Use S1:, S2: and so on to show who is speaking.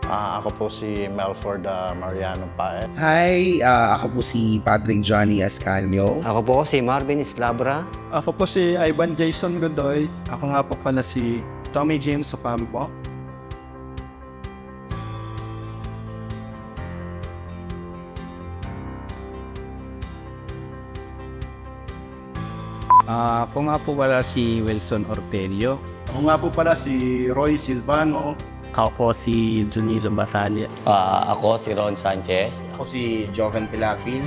S1: Ako po si Melford Mariano Paet.
S2: Hi, ako po si Patrick Johnny Ascanio.
S3: Ako po si Marvin Islabra.
S4: Ako po si Ivan Jason Godoy. Ako nga po pala si Tommy James Ocampo. Ako nga po pala si Wilson Ortelio. Ako nga po pala si Roy Silvano.
S5: Ako po si Junilo Batalla.
S6: Ako si Ron Sanchez.
S7: Ako si Joven Pilapil.